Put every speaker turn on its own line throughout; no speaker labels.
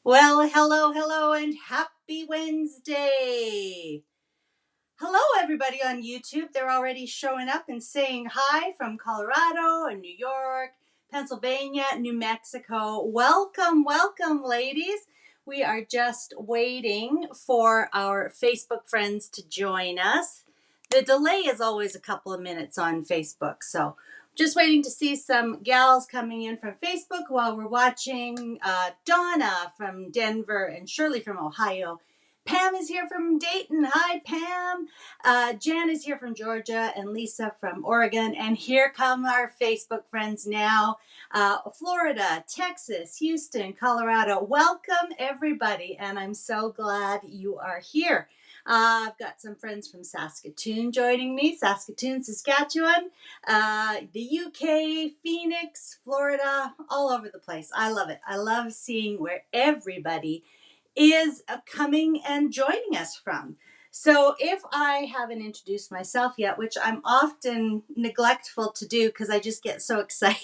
Well, hello, and happy Wednesday. Hello, everybody on YouTube. They're already showing up and saying hi from Colorado and New York, Pennsylvania, New Mexico. Welcome, ladies. We are just waiting for our Facebook friends to join us. The delay is always a couple of minutes on Facebook, so just waiting to see some gals coming in from Facebook while we're watching. Donna from Denver and Shirley from Ohio. Pam is here from Dayton. Hi, Pam. Jan is here from Georgia and Lisa from Oregon. And here come our Facebook friends now. Florida, Texas, Houston, Colorado. Welcome, everybody. And I'm so glad you are here. I've got some friends from Saskatoon joining me, Saskatoon, Saskatchewan, the UK, Phoenix, Florida, all over the place. I love it. I love seeing where everybody is coming and joining us from. So if I haven't introduced myself yet, which I'm often neglectful to do because I just get so excited,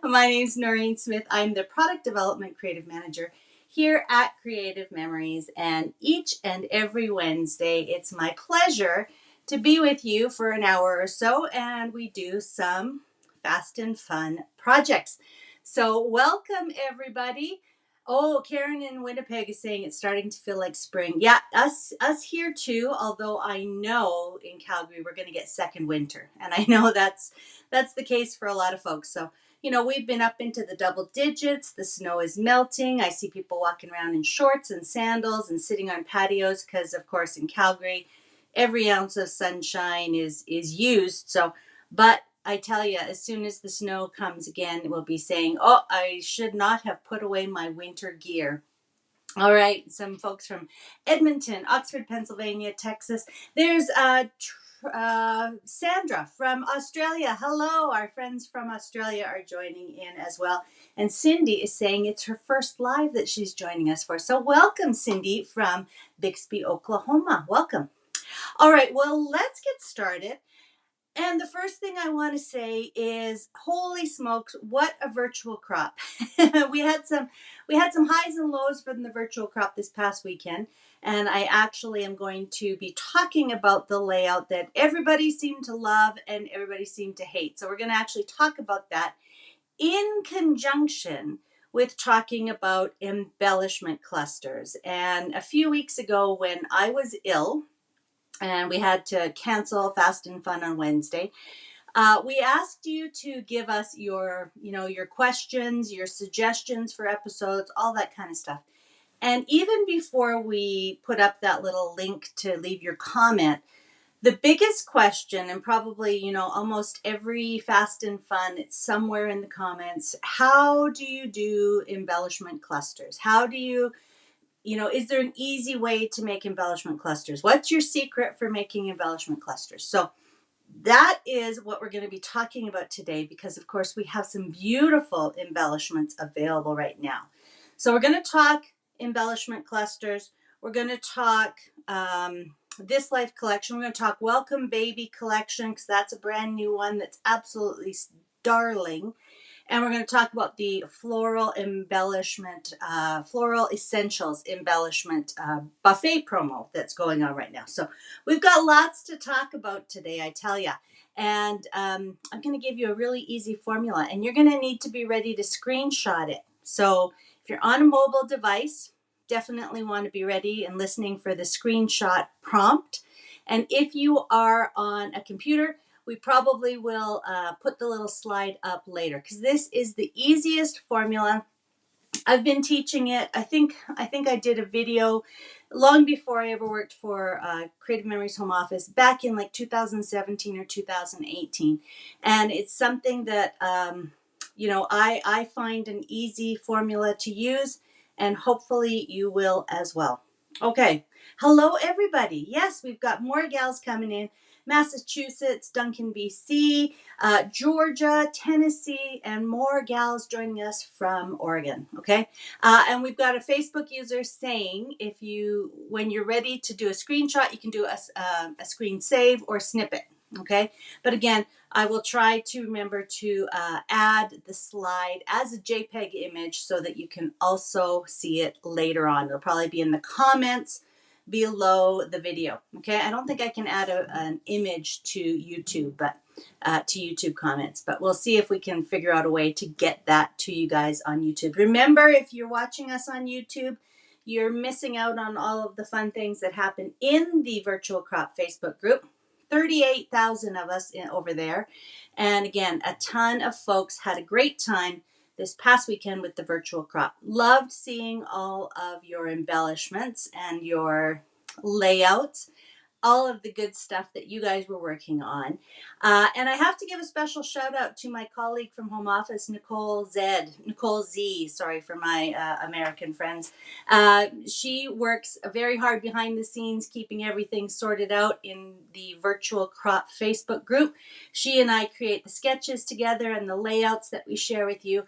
my name's Noreen Smith. I'm the Product Development Creative Manager here at Creative Memories, and each and every Wednesday, it's my pleasure to be with you for an hour or so, and we do some fast and fun projects. So welcome, everybody. Oh, Karen in Winnipeg is saying it's starting to feel like spring. Yeah, us here too, although I know in Calgary we're going to get second winter. And I know that's the case for a lot of folks. So, we've been up into the double digits. The snow is melting. I see people walking around in shorts and sandals and sitting on patios because of course in Calgary every ounce of sunshine is used. So, but I tell you, as soon as the snow comes again, we'll be saying, oh, I should not have put away my winter gear. All right, some folks from Edmonton, Oxford, Pennsylvania, Texas. There's Sandra from Australia. Hello, our friends from Australia are joining in as well. And Cindy is saying it's her first live that she's joining us for. So welcome, Cindy from Bixby, Oklahoma. Welcome. All right, well, let's get started. And the first thing I want to say is, holy smokes, what a virtual crop. we had some highs and lows from the virtual crop this past weekend, and I actually am going to be talking about the layout that everybody seemed to love and everybody seemed to hate. So we're going to actually talk about that in conjunction with talking about embellishment clusters. And a few weeks ago when I was ill, and we had to cancel Fast and Fun on Wednesday. We asked you to give us your questions, your suggestions for episodes, all that kind of stuff. And even before we put up that little link to leave your comment, the biggest question, and probably, almost every Fast and Fun, it's somewhere in the comments, how do you do embellishment clusters? How do you is there an easy way to make embellishment clusters? What's your secret for making embellishment clusters? So that is what we're going to be talking about today because, of course, we have some beautiful embellishments available right now. So we're going to talk embellishment clusters. We're going to talk This Life collection. We're going to talk Welcome Baby collection because that's a brand new one that's absolutely darling. And we're going to talk about the floral embellishment, floral essentials embellishment buffet promo that's going on right now. So we've got lots to talk about today, I tell you. And I'm going to give you a really easy formula, and you're going to need to be ready to screenshot it. So if you're on a mobile device, definitely want to be ready and listening for the screenshot prompt. And if you are on a computer, we probably will put the little slide up later because this is the easiest formula. I've been teaching it. I think I did a video long before I ever worked for Creative Memories Home Office back in like 2017 or 2018. And it's something that, I find an easy formula to use, and hopefully you will as well. Okay. Hello, everybody. Yes, we've got more gals coming in. Massachusetts, Duncan, BC, Georgia, Tennessee, and more gals joining us from Oregon. Okay. And we've got a Facebook user saying when you're ready to do a screenshot, you can do a screen save or snippet. Okay, but again, I will try to remember to add the slide as a JPEG image so that you can also see it later on. It'll probably be in the comments below the video. Okay, I don't think I can add an image to YouTube, but to YouTube comments, but we'll see if we can figure out a way to get that to you guys on YouTube. Remember, if you're watching us on YouTube, you're missing out on all of the fun things that happen in the Virtual Crop Facebook group. 38,000 of us over there. And again, a ton of folks had a great time this past weekend with the virtual crop. Loved seeing all of your embellishments and your layouts, all of the good stuff that you guys were working on. And I have to give a special shout out to my colleague from home office, Nicole Z, sorry for my American friends. She works very hard behind the scenes, keeping everything sorted out in the Virtual Crop Facebook group. She and I create the sketches together and the layouts that we share with you.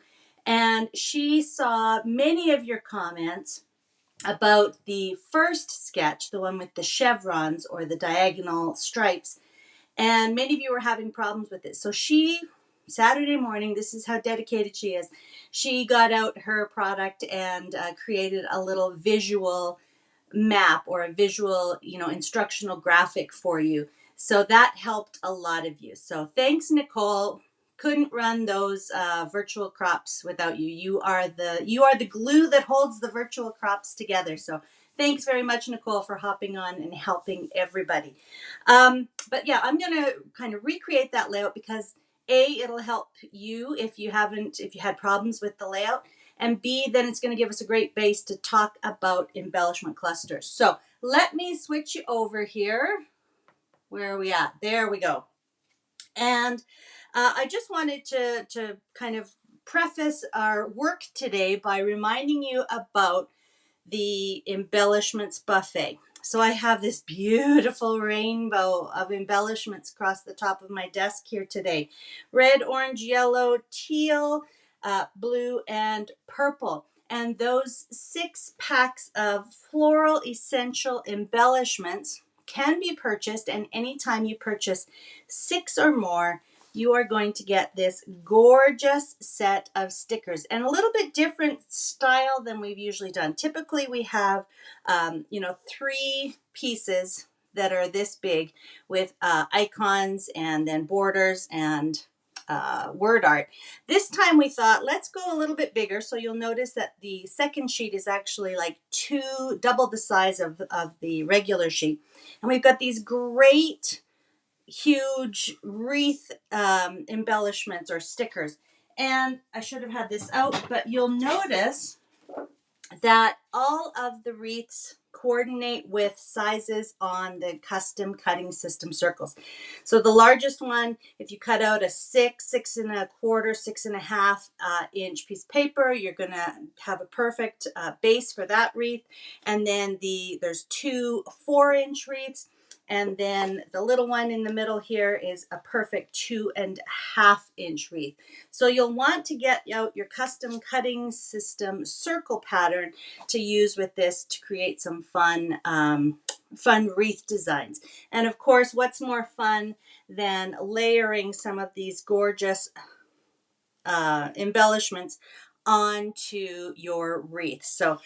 And she saw many of your comments about the first sketch, the one with the chevrons or the diagonal stripes, and many of you were having problems with it. So she, Saturday morning, this is how dedicated she is, she got out her product and created a little visual map or a visual, instructional graphic for you. So that helped a lot of you. So thanks, Nicole. Couldn't run those virtual crops without you. You are the glue that holds the virtual crops together. So thanks very much, Nicole, for hopping on and helping everybody. But yeah, I'm going to kind of recreate that layout because it'll help you if you had problems with the layout, and B, then it's going to give us a great base to talk about embellishment clusters. So let me switch you over here. Where are we at? There we go. And I just wanted to kind of preface our work today by reminding you about the embellishments buffet. So I have this beautiful rainbow of embellishments across the top of my desk here today. Red, orange, yellow, teal, blue, and purple. And those 6 packs of floral essential embellishments can be purchased, and anytime you purchase 6 or more, you are going to get this gorgeous set of stickers, and a little bit different style than we've usually done. Typically we have 3 pieces that are this big with icons and then borders and word art. This time we thought, let's go a little bit bigger. So you'll notice that the second sheet is actually like double the size of the regular sheet. And we've got these great huge wreath embellishments or stickers. And I should have had this out, but you'll notice that all of the wreaths coordinate with sizes on the custom cutting system circles. So the largest one, if you cut out a 6, 6.25, 6.5 inch piece of paper, you're going to have a perfect base for that wreath. And then there's 2 4-inch wreaths. And then the little one in the middle here is a perfect 2.5 inch wreath. So you'll want to get out your custom cutting system circle pattern to use with this to create some fun wreath designs. And of course, what's more fun than layering some of these gorgeous embellishments onto your wreath. So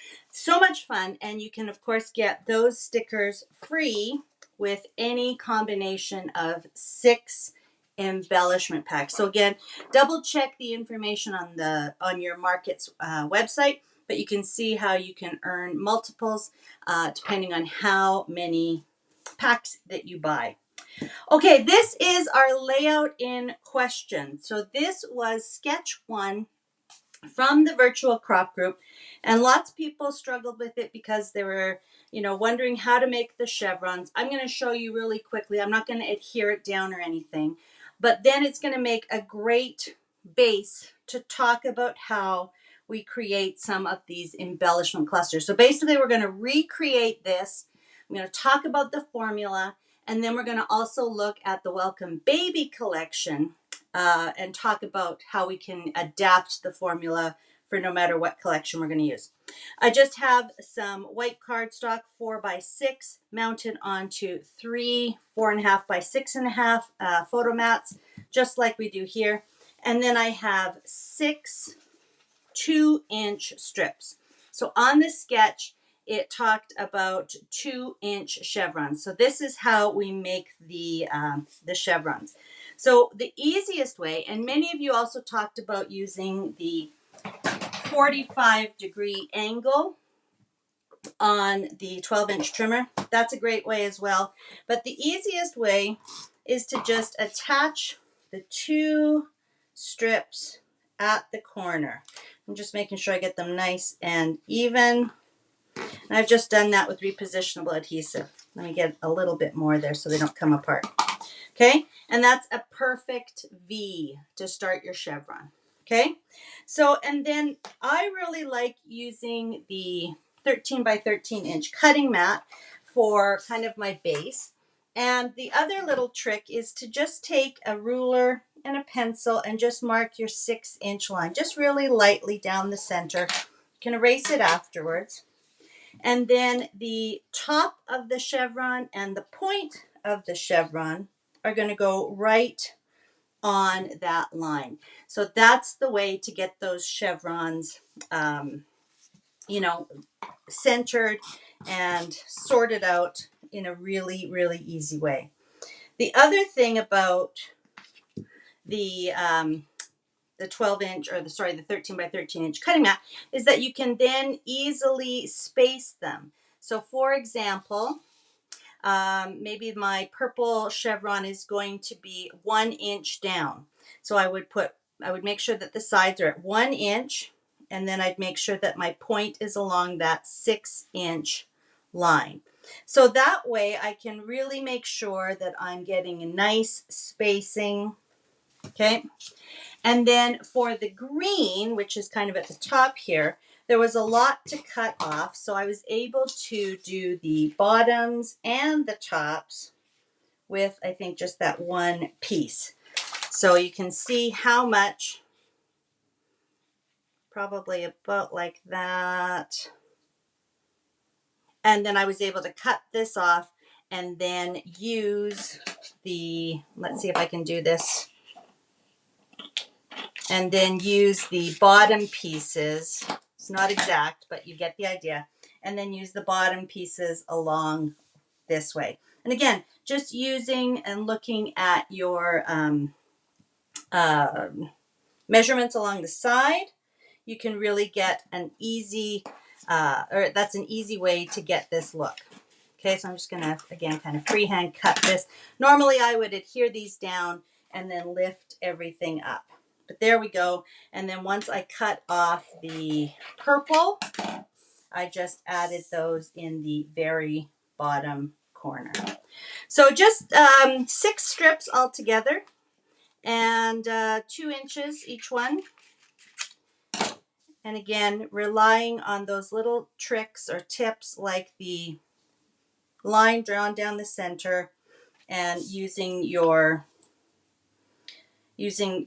much fun. And you can of course get those stickers free with any combination of 6 embellishment packs. So again, double check the information on your market's website, but you can see how you can earn multiples depending on how many packs that you buy. Okay, this is our layout in question. So this was sketch 1 from the virtual crop group, and lots of people struggled with it because they were wondering how to make the chevrons. I'm going to show you really quickly. I'm not going to adhere it down or anything, but then it's going to make a great base to talk about how we create some of these embellishment clusters. So basically we're going to recreate this. I'm going to talk about the formula, and then we're going to also look at the Welcome Baby collection and talk about how we can adapt the formula for no matter what collection we're going to use. I just have some white cardstock 4x6 mounted onto 3 4.5 by 6.5 photo mats, just like we do here. And then I have 6 2-inch strips. So on this sketch, it talked about 2-inch chevrons. So this is how we make the chevrons. So the easiest way, and many of you also talked about using the 45-degree angle on the 12-inch trimmer. That's a great way as well. But the easiest way is to just attach the 2 strips at the corner. I'm just making sure I get them nice and even. And I've just done that with repositionable adhesive. Let me get a little bit more there so they don't come apart. Okay, and that's a perfect V to start your chevron. Okay, so and then I really like using the 13 by 13 inch cutting mat for kind of my base. And the other little trick is to just take a ruler and a pencil and just mark your 6-inch line, just really lightly down the center. You can erase it afterwards. And then the top of the chevron and the point of the chevron are going to go right on that line. So that's the way to get those chevrons, centered and sorted out in a really, really easy way. The other thing about the 12-inch or the 13 by 13 inch cutting mat is that you can then easily space them. So for example, maybe my purple chevron is going to be 1 inch down. So I would make sure that the sides are at 1 inch, and then I'd make sure that my point is along that 6-inch line. So that way I can really make sure that I'm getting a nice spacing. Okay. And then for the green, which is kind of at the top here, there was a lot to cut off. So I was able to do the bottoms and the tops with, I think, just that one piece. So you can see how much, probably about like that. And then I was able to cut this off and then use the, let's see if I can do this. And then use the bottom pieces. It's not exact, but you get the idea. And then use the bottom pieces along this way. And again, just using and looking at your measurements along the side, you can really get an easy, that's an easy way to get this look. Okay, so I'm just gonna, again, kind of freehand cut this. Normally I would adhere these down and then lift everything up. But there we go. And then once I cut off the purple, I just added those in the very bottom corner. So just 6 strips altogether and 2 inches each one. And again, relying on those little tricks or tips like the line drawn down the center and using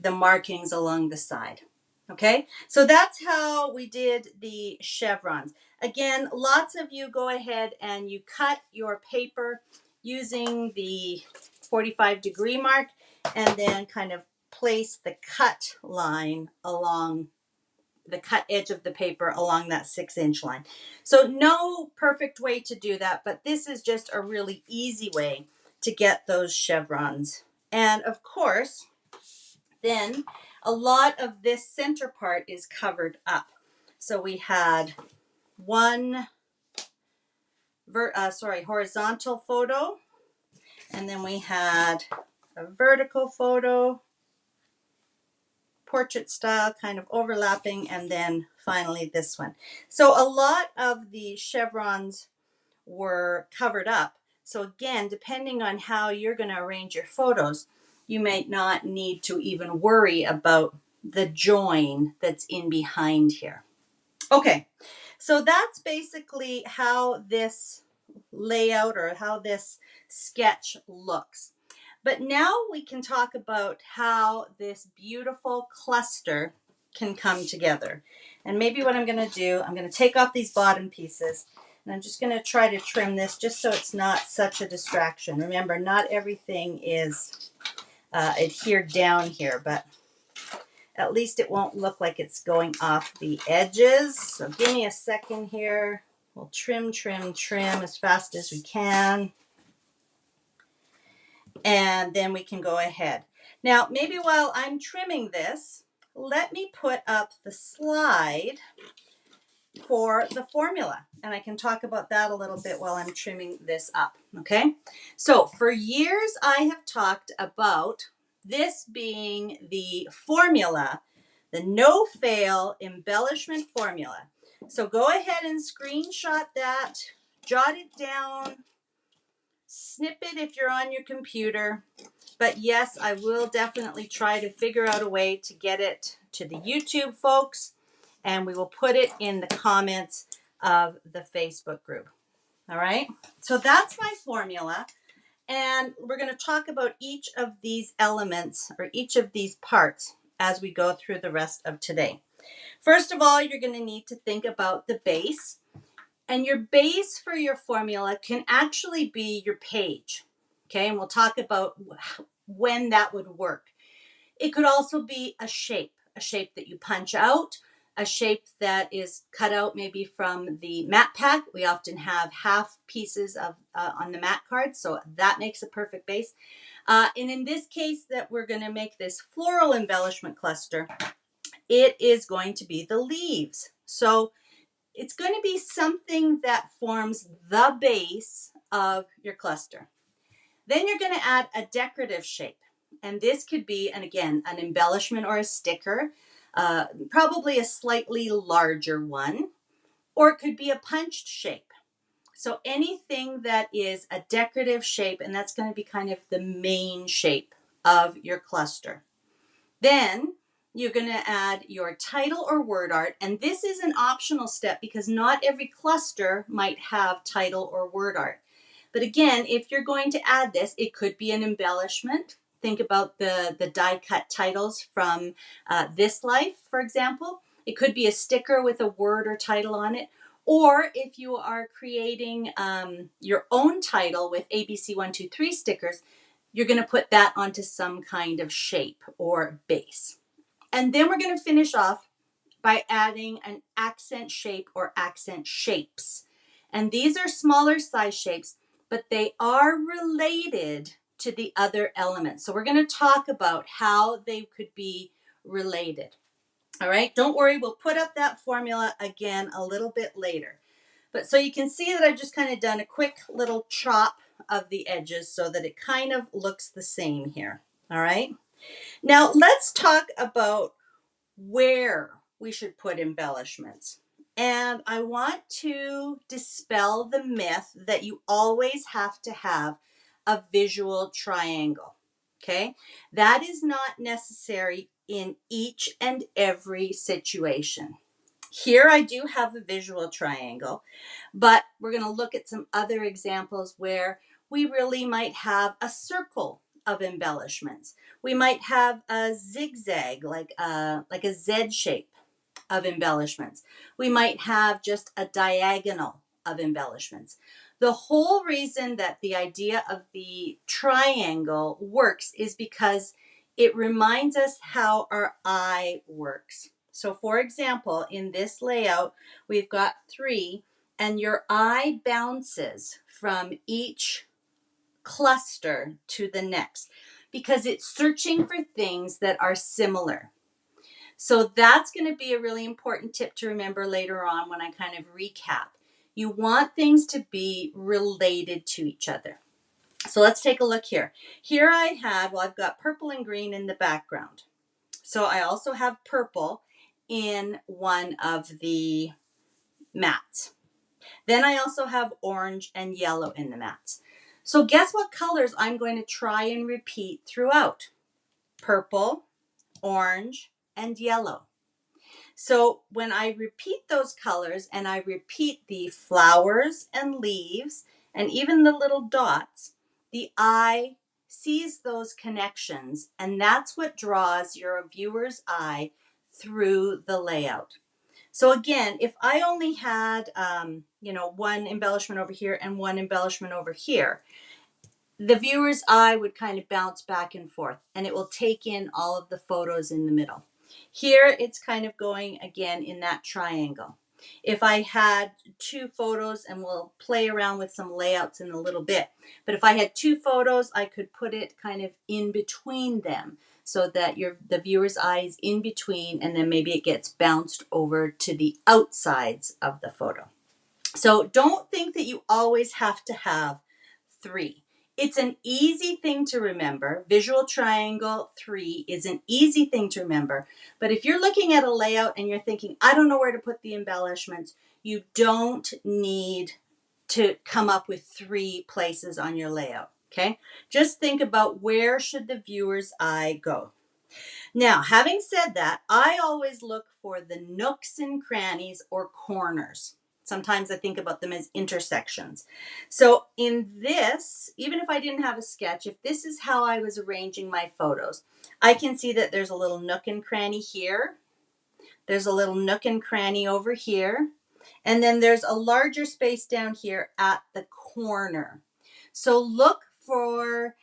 the markings along the side. Okay, so that's how we did the chevrons. Again, lots of you go ahead and you cut your paper using the 45-degree mark and then kind of place the cut line along the cut edge of the paper along that 6-inch line. So no perfect way to do that, but this is just a really easy way to get those chevrons. And of course, then a lot of this center part is covered up. So we had one horizontal photo, and then we had a vertical photo, portrait style, kind of overlapping, and then finally this one. So a lot of the chevrons were covered up. So again, depending on how you're going to arrange your photos, you might not need to even worry about the join that's in behind here. Okay, so that's basically how this layout or how this sketch looks. But now we can talk about how this beautiful cluster can come together. And maybe what I'm going to do, I'm going to take off these bottom pieces, and I'm just going to try to trim this just so it's not such a distraction. Remember, not everything is adhered down here, but at least it won't look like it's going off the edges. So give me a second here. We'll trim, trim, trim as fast as we can. And then we can go ahead. Now, maybe while I'm trimming this, let me put up the slide for the formula. And I can talk about that a little bit while I'm trimming this up, okay? So for years, I have talked about this being the formula, the no-fail embellishment formula. So go ahead and screenshot that, jot it down, snip it if you're on your computer. But yes, I will definitely try to figure out a way to get it to the YouTube folks, and we will put it in the comments of the Facebook group. All right, so that's my formula, and we're going to talk about each of these elements or each of these parts as we go through the rest of today. First of all, you're going to need to think about the base, and your base for your formula can actually be your page. Okay, and we'll talk about when that would work. It could also be a shape that you punch out, a shape that is cut out maybe from the mat pack. We often have half pieces of on the mat card, so that makes a perfect base. And in this case that we're going to make this floral embellishment cluster, it is going to be the leaves. So it's going to be something that forms the base of your cluster. Then you're going to add a decorative shape. And this could be, and again, an embellishment or a sticker, probably a slightly larger one, or it could be a punched shape. So anything that is a decorative shape, and that's going to be kind of the main shape of your cluster. Then you're going to add your title or word art, and this is an optional step because not every cluster might have title or word art. But again, if you're going to add this, it could be an embellishment. Think about the die-cut titles from This Life, for example. It could be a sticker with a word or title on it. Or if you are creating your own title with ABC123 stickers, you're going to put that onto some kind of shape or base. And then we're going to finish off by adding an accent shape or accent shapes. And these are smaller size shapes, but they are related to the other elements. So we're going to talk about how they could be related. All right, don't worry, we'll put up that formula again a little bit later. But so you can see that I've just kind of done a quick little chop of the edges so that it kind of looks the same here. All right, now let's talk about where we should put embellishments. And I want to dispel the myth that you always have to have a visual triangle, okay? That is not necessary in each and every situation. Here I do have a visual triangle, but we're going to look at some other examples where we really might have a circle of embellishments. We might have a zigzag, like a Z shape of embellishments. We might have just a diagonal of embellishments. The whole reason that the idea of the triangle works is because it reminds us how our eye works. So for example, in this layout, we've got 3, and your eye bounces from each cluster to the next because it's searching for things that are similar. So that's going to be a really important tip to remember later on when I kind of recap. You want things to be related to each other. So let's take a look here. Here I have, well, I've got purple and green in the background. So I also have purple in one of the mats. Then I also have orange and yellow in the mats. So guess what colors I'm going to try and repeat throughout? Purple, orange, and yellow. So when I repeat those colors and I repeat the flowers and leaves and even the little dots, the eye sees those connections, and that's what draws your viewer's eye through the layout. So again, if I only had, one embellishment over here and one embellishment over here, the viewer's eye would kind of bounce back and forth, and it will take in all of the photos in the middle. Here, it's kind of going again in that triangle. If I had two photos, and we'll play around with some layouts in a little bit, but if I had two photos, I could put it kind of in between them so that the viewer's eye is in between, and then maybe it gets bounced over to the outsides of the photo. So don't think that you always have to have three. It's an easy thing to remember. Visual triangle 3 is an easy thing to remember. But if you're looking at a layout and you're thinking, I don't know where to put the embellishments, you don't need to come up with 3 places on your layout, okay? Just think about where should the viewer's eye go. Now, having said that, I always look for the nooks and crannies or corners. Sometimes I think about them as intersections. So in this, even if I didn't have a sketch, if this is how I was arranging my photos, I can see that there's a little nook and cranny here. There's a little nook and cranny over here. And then there's a larger space down here at the corner. So look for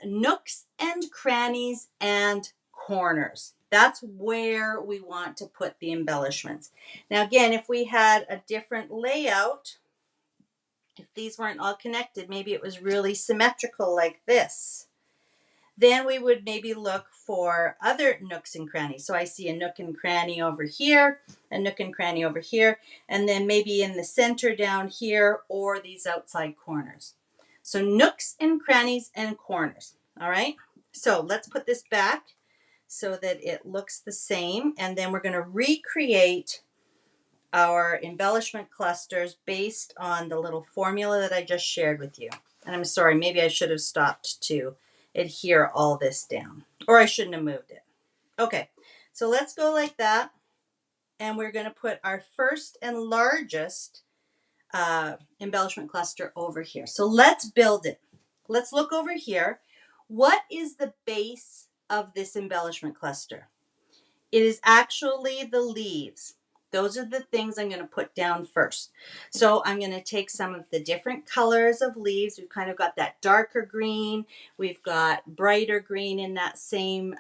nooks and crannies and corners. That's where we want to put the embellishments. Now again, if we had a different layout, if these weren't all connected, maybe it was really symmetrical like this, then we would maybe look for other nooks and crannies. So I see a nook and cranny over here, a nook and cranny over here, and then maybe in the center down here or these outside corners. So nooks and crannies and corners, all right? So let's put this back so that it looks the same, and then we're going to recreate our embellishment clusters based on the little formula that I just shared with you. And I'm sorry, maybe I should have stopped to adhere all this down, or I shouldn't have moved it. Okay, so let's go like that, and we're going to put our first and largest embellishment cluster over here. So let's build it. Let's look over here. What is the base of this embellishment cluster? It is actually the leaves. Those are the things I'm going to put down first. So I'm going to take some of the different colors of leaves. We've kind of got that darker green. We've got brighter green in that same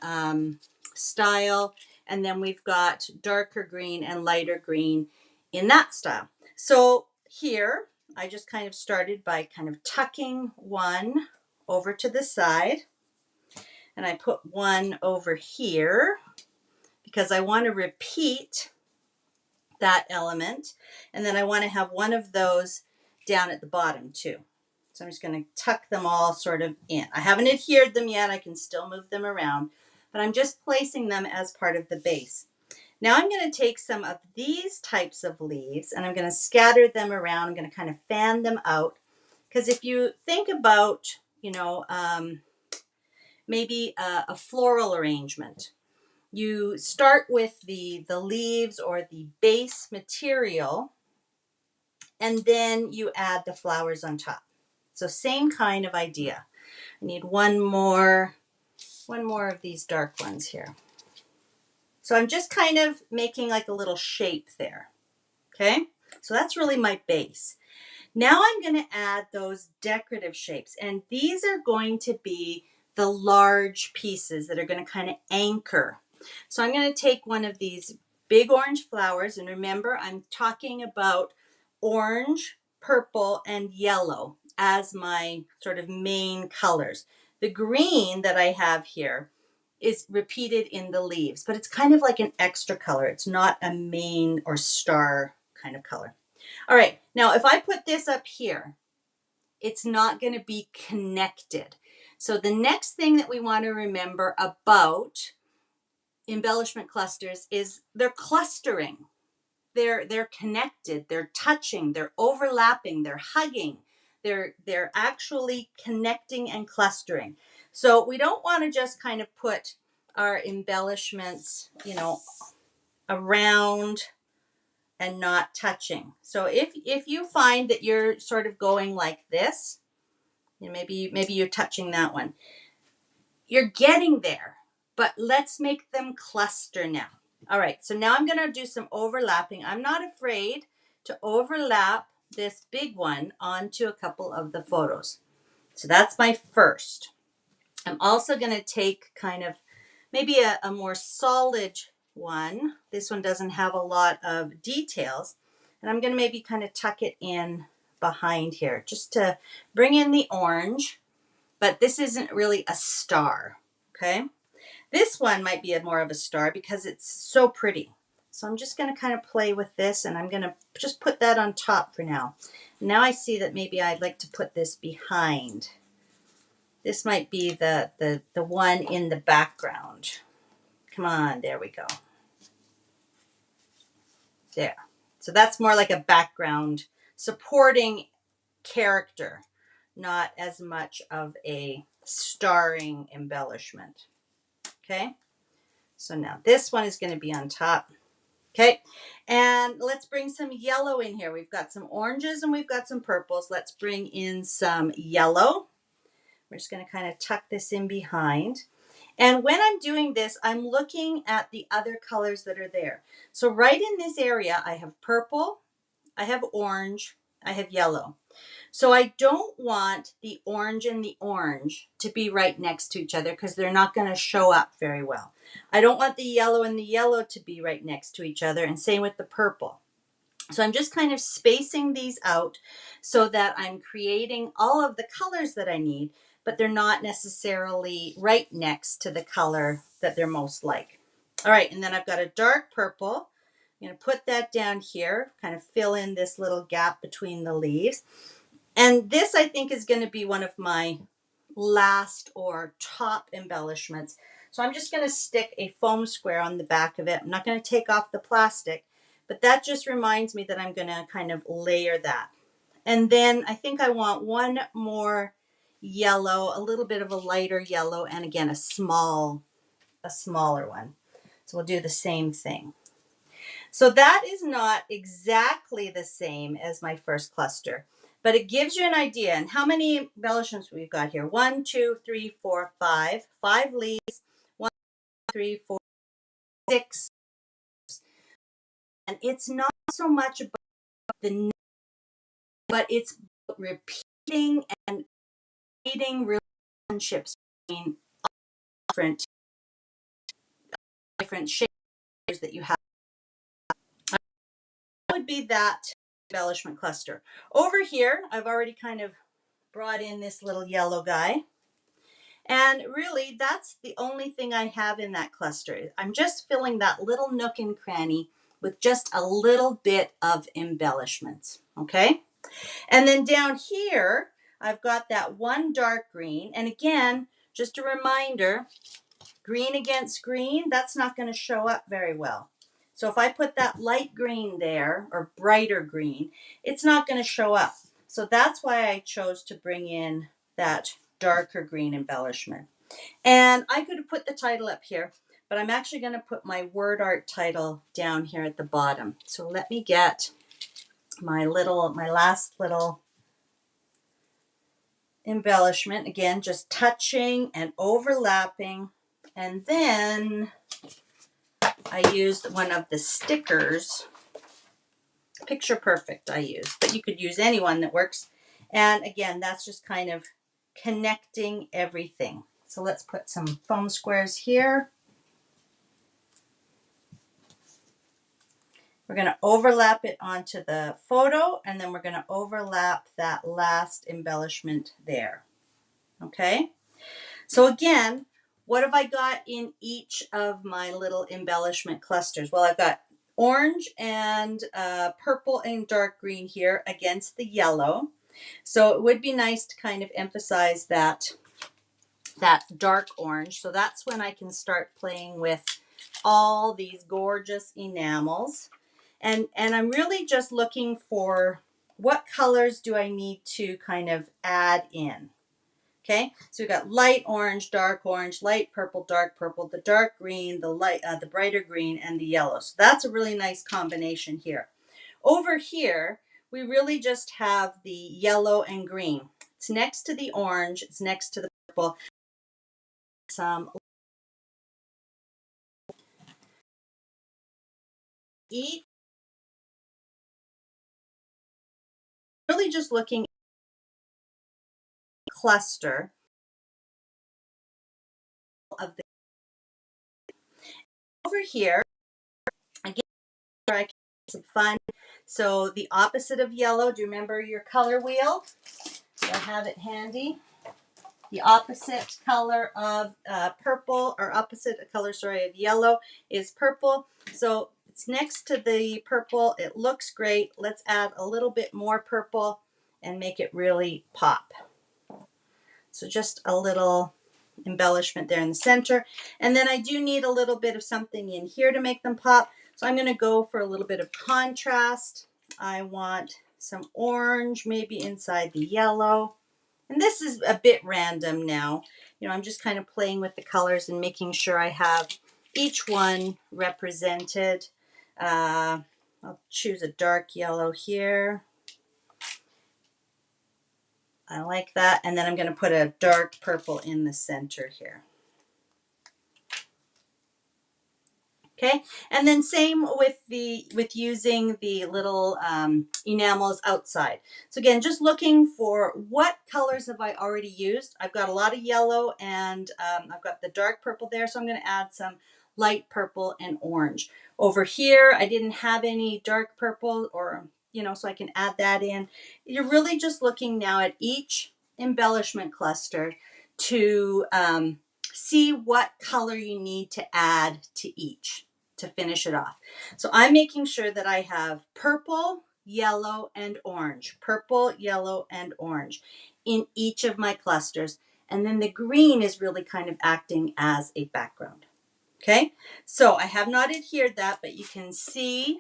style. And then we've got darker green and lighter green in that style. So here, I just kind of started by kind of tucking one over to the side. And I put one over here because I want to repeat that element. And then I want to have one of those down at the bottom too. So I'm just going to tuck them all sort of in. I haven't adhered them yet. I can still move them around, but I'm just placing them as part of the base. Now I'm going to take some of these types of leaves and I'm going to scatter them around. I'm going to kind of fan them out, because if you think about, maybe a floral arrangement, you start with the leaves or the base material, and then you add the flowers on top. So same kind of idea. I need one more of these dark ones here. So I'm just kind of making like a little shape there. Okay, so that's really my base. Now I'm going to add those decorative shapes, and these are going to be the large pieces that are going to kind of anchor. So I'm going to take one of these big orange flowers, and remember, I'm talking about orange, purple, and yellow as my sort of main colors. The green that I have here is repeated in the leaves, but it's kind of like an extra color. It's not a main or star kind of color. All right, now if I put this up here, it's not going to be connected. So the next thing that we want to remember about embellishment clusters is they're clustering. They're connected, they're touching, they're overlapping, they're hugging. They're actually connecting and clustering. So we don't want to just kind of put our embellishments, around and not touching. So if you find that you're sort of going like this, maybe you're touching that one, you're getting there, but let's make them cluster now. All right, so now I'm going to do some overlapping. I'm not afraid to overlap this big one onto a couple of the photos. So that's my first. I'm also going to take kind of maybe a more solid one. This one doesn't have a lot of details. And I'm going to maybe kind of tuck it in behind here just to bring in the orange. But this isn't really a star, okay? This one might be more of a star because it's so pretty. So I'm just going to kind of play with this, and I'm going to just put that on top for now. Now I see that maybe I'd like to put this behind. This might be the one in the background. Come on, there we go. There. So that's more like a background supporting character, not as much of a starring embellishment. Okay. So now this one is going to be on top. Okay. And let's bring some yellow in here. We've got some oranges and we've got some purples. Let's bring in some yellow. We're just going to kind of tuck this in behind. And when I'm doing this, I'm looking at the other colors that are there. So right in this area, I have purple, I have orange, I have yellow. So I don't want the orange and the orange to be right next to each other because they're not going to show up very well. I don't want the yellow and the yellow to be right next to each other, and same with the purple. So I'm just kind of spacing these out so that I'm creating all of the colors that I need, but they're not necessarily right next to the color that they're most like. All right, and then I've got a dark purple. I'm going to put that down here, kind of fill in this little gap between the leaves. And this, I think, is going to be one of my last or top embellishments. So I'm just going to stick a foam square on the back of it. I'm not going to take off the plastic, but that just reminds me that I'm going to kind of layer that. And then I think I want one more yellow, a little bit of a lighter yellow, and again, a smaller one. So we'll do the same thing. So that is not exactly the same as my first cluster, but it gives you an idea. And how many embellishments we've got here? 1, 2, 3, 4, 5. 5 leaves. 1, 2, 3, 4, 6. And it's not so much about the, but it's about repeating and creating relationships between different shapes that you have. That would be that embellishment cluster. Over here, I've already kind of brought in this little yellow guy. And really, that's the only thing I have in that cluster. I'm just filling that little nook and cranny with just a little bit of embellishments, okay? And then down here, I've got that one dark green. And again, just a reminder, green against green, that's not going to show up very well. So if I put that light green there, or brighter green, it's not going to show up. So that's why I chose to bring in that darker green embellishment. And I could have put the title up here, but I'm actually going to put my word art title down here at the bottom. So let me get my last little embellishment. Again, just touching and overlapping. And then I used one of the stickers, Picture Perfect I used, but you could use any one that works. And again, that's just kind of connecting everything. So let's put some foam squares here. We're going to overlap it onto the photo, and then we're going to overlap that last embellishment there. Okay? So again, what have I got in each of my little embellishment clusters? Well, I've got orange and purple and dark green here against the yellow. So it would be nice to kind of emphasize that dark orange. So that's when I can start playing with all these gorgeous enamels. And I'm really just looking for what colors do I need to kind of add in. Okay, so we've got light orange, light purple, the dark green, the brighter green, and the yellow. So that's a really nice combination here. Over here, we really just have the yellow and green. It's next to the orange, it's next to the purple. Some each, really just looking at the cluster of the, over here, again, I can do some fun. So the opposite of yellow, do you remember your color wheel? I have it handy. The opposite color of purple, or opposite color, sorry, of yellow is purple. So it's next to the purple. It looks great. Let's add a little bit more purple and make it really pop. So just a little embellishment there in the center. And then I do need a little bit of something in here to make them pop. So I'm going to go for a little bit of contrast. I want some orange, maybe inside the yellow. And this is a bit random now. You know, I'm just kind of playing with the colors and making sure I have each one represented. I'll choose a dark yellow here. I like that. And then I'm going to put a dark purple in the center here. Okay, and then same with using the little enamels outside. So again, just looking for what colors have I already used. I've got a lot of yellow and I've got the dark purple there, so I'm going to add some light purple and orange. Over here, I didn't have any dark purple, or you know, so I can add that in. You're really just looking now at each embellishment cluster to see what color you need to add to each to finish it off. So I'm making sure that I have purple, yellow, and orange. Purple, yellow, and orange in each of my clusters. And then the green is really kind of acting as a background. Okay, so I have not adhered that, but you can see,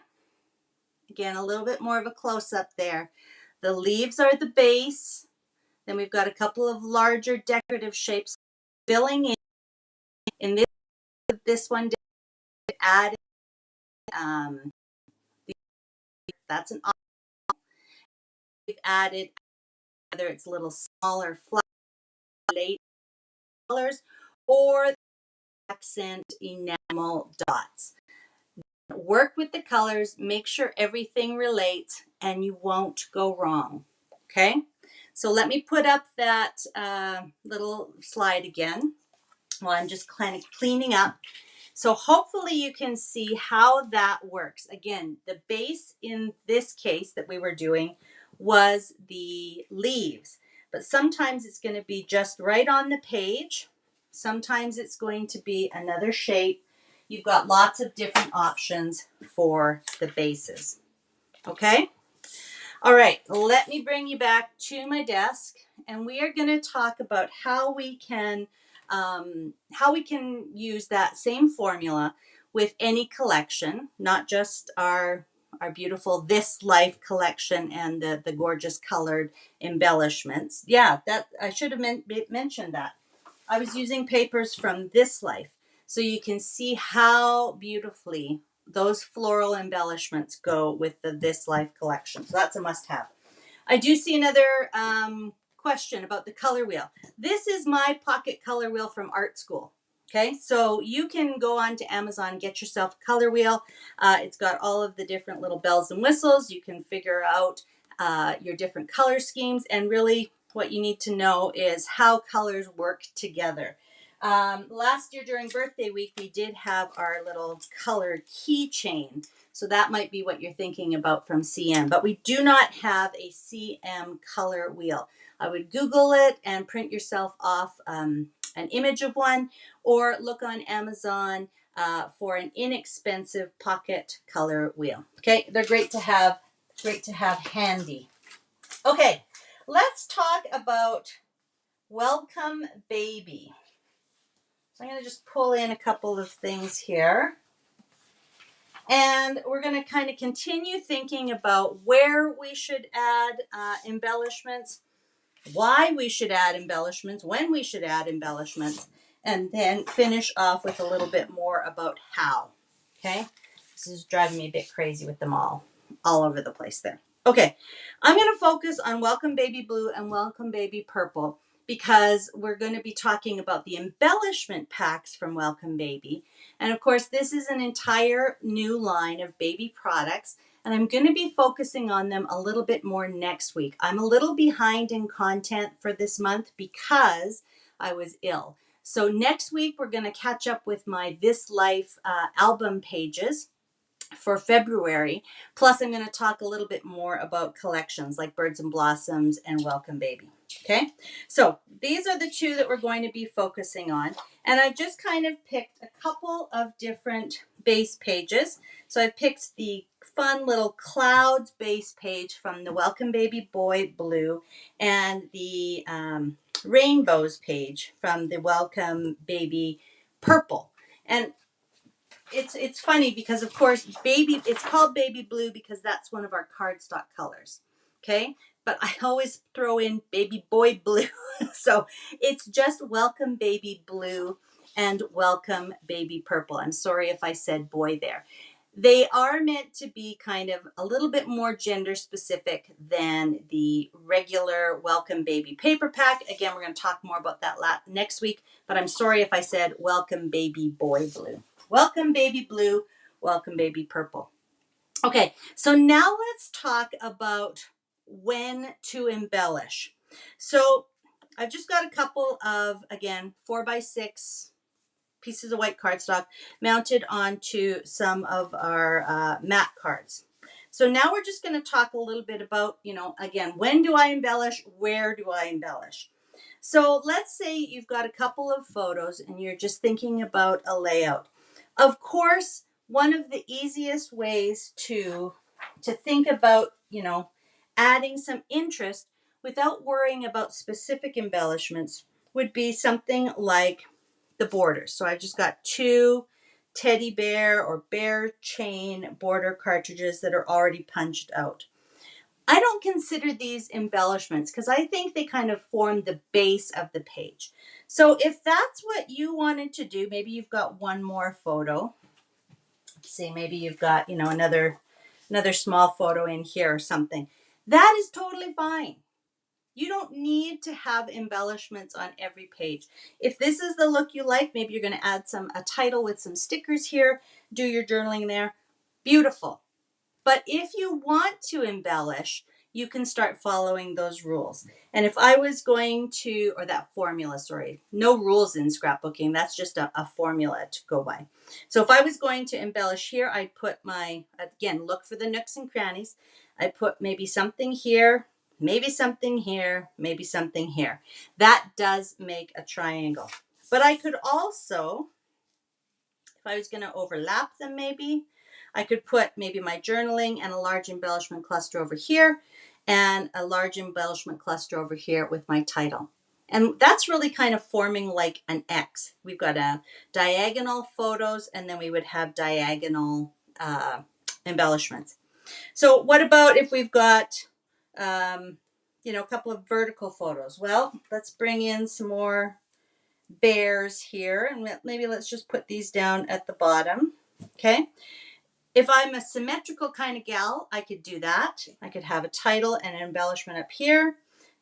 again, a little bit more of a close-up there. The leaves are the base. Then we've got a couple of larger decorative shapes filling in. In this one, add that's an, we've added, whether it's little smaller flat colors or accent enamel dots. Work with the colors, make sure everything relates, and you won't go wrong. Okay, so let me put up that little slide again while I'm just kind of cleaning up. So hopefully you can see how that works. Again, the base in this case that we were doing was the leaves, but sometimes it's going to be just right on the page. Sometimes it's going to be another shape. You've got lots of different options for the bases. Okay? All right, let me bring you back to my desk, and we are going to talk about how we can use that same formula with any collection, not just our beautiful This Life collection and the gorgeous colored embellishments. Yeah, that I should have mentioned that. I was using papers from This Life, so you can see how beautifully those floral embellishments go with the This Life collection. So that's a must-have. I do see another question about the color wheel. This is my pocket color wheel from art school. Okay, so you can go on to Amazon and get yourself a color wheel. It's got all of the different little bells and whistles. You can figure out your different color schemes, and really what you need to know is how colors work together. Last year during birthday week, we did have our little color keychain. So that might be what you're thinking about from CM, but we do not have a CM color wheel. I would Google it and print yourself off an image of one, or look on Amazon for an inexpensive pocket color wheel. Okay, they're great to have handy. Okay, let's talk about Welcome Baby. So I'm going to just pull in a couple of things here. And we're going to kind of continue thinking about where we should add embellishments, why we should add embellishments, when we should add embellishments, and then finish off with a little bit more about how. Okay? This is driving me a bit crazy with them all over the place there. Okay, I'm going to focus on Welcome Baby Blue and Welcome Baby Purple because we're going to be talking about the embellishment packs from Welcome Baby. And of course, this is an entire new line of baby products, and I'm going to be focusing on them a little bit more next week. I'm a little behind in content for this month because I was ill. So next week, we're going to catch up with my This Life album pages for February. Plus, I'm going to talk a little bit more about collections like Birds and Blossoms and Welcome Baby. Okay, so these are the two that we're going to be focusing on. And I've just kind of picked a couple of different base pages. So I picked the fun little clouds base page from the Welcome Baby Boy Blue and the rainbows page from the Welcome Baby Purple. And it's funny because of course it's called baby blue because that's one of our cardstock colors. Okay, but I always throw in baby boy blue. So it's just Welcome Baby Blue and Welcome Baby Purple. I'm sorry if I said boy there. They are meant to be kind of a little bit more gender specific than the regular Welcome Baby paper pack. Again, we're going to talk more about that next week, but I'm sorry if I said Welcome Baby Boy Blue. Welcome Baby Blue, Welcome Baby Purple. Okay, so now let's talk about when to embellish. So I've just got a couple of, again, 4x6 pieces of white cardstock mounted onto some of our matte cards. So now we're just going to talk a little bit about, again, when do I embellish? Where do I embellish? So let's say you've got a couple of photos and you're just thinking about a layout. Of course, one of the easiest ways to think about, adding some interest without worrying about specific embellishments would be something like the borders. So I've just got 2 teddy bear or bear chain border cartridges that are already punched out. I don't consider these embellishments because I think they kind of form the base of the page. So if that's what you wanted to do, maybe you've got one more photo. See, maybe you've got, another small photo in here or something. That is totally fine. You don't need to have embellishments on every page. If this is the look you like, maybe you're going to add a title with some stickers here, do your journaling there. Beautiful. But if you want to embellish, you can start following those rules. And if I was going to, or that formula, sorry, no rules in scrapbooking, that's just a formula to go by. So if I was going to embellish here, I'd put again, look for the nooks and crannies. I'd put maybe something here, maybe something here, maybe something here. That does make a triangle. But I could also, if I was going to overlap them maybe, I could put maybe my journaling and a large embellishment cluster over here and a large embellishment cluster over here with my title. And that's really kind of forming like an X. We've got a diagonal photos and then we would have diagonal embellishments. So what about if we've got, a couple of vertical photos? Well, let's bring in some more bears here and maybe let's just put these down at the bottom. Okay. If I'm a symmetrical kind of gal, I could do that. I could have a title and an embellishment up here,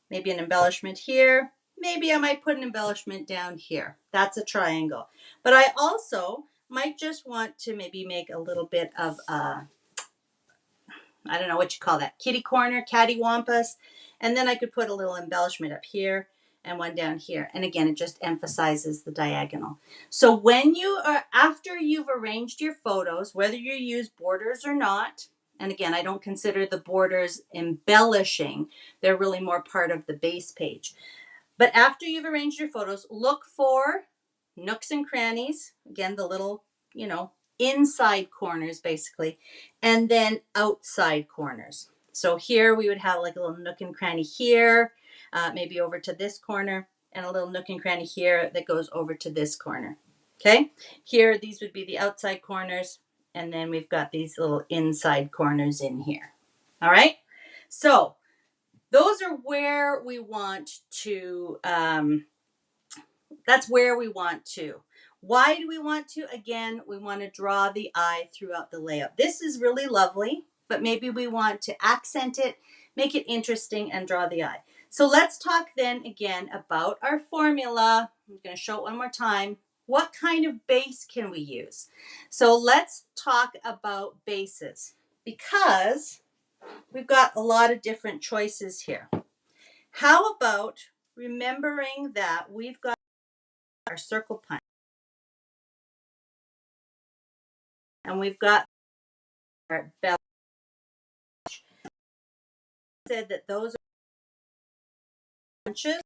maybe an embellishment here. Maybe I might put an embellishment down here. That's a triangle. But I also might just want to maybe make a little bit of I don't know what you call that, kitty corner, cattywampus. And then I could put a little embellishment up here and one down here. And again, it just emphasizes the diagonal. So when after you've arranged your photos, whether you use borders or not, and again, I don't consider the borders embellishing. They're really more part of the base page. But after you've arranged your photos, look for nooks and crannies. Again, the little, inside corners basically, and then outside corners. So here we would have like a little nook and cranny here, maybe over to this corner, and a little nook and cranny here that goes over to this corner. Okay, here these would be the outside corners, and then we've got these little inside corners in here. All right, so those are where we want to, that's where we want to. Why do we want to? Again, we want to draw the eye throughout the layout. This is really lovely, but maybe we want to accent it, make it interesting, and draw the eye. So let's talk then again about our formula. I'm going to show it one more time. What kind of base can we use? So let's talk about bases because we've got a lot of different choices here. How about remembering that we've got our circle punch and we've got our bell. Said that those are punches.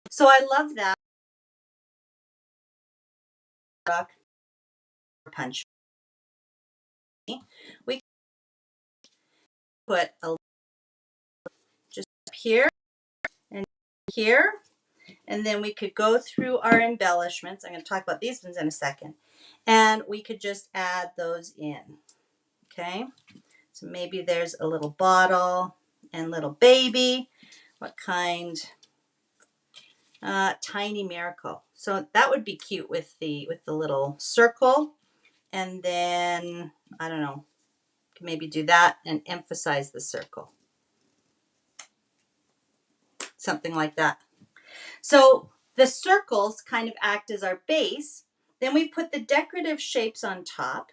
So I love that punch. We put a just up here and here, and then we could go through our embellishments. I'm going to talk about these ones in a second, and we could just add those in. Okay, so maybe there's a little bottle and little baby. What kind? Tiny miracle. So that would be cute with the little circle, and then I don't know, maybe do that and emphasize the circle, something like that. So the circles kind of act as our base. Then we put the decorative shapes on top.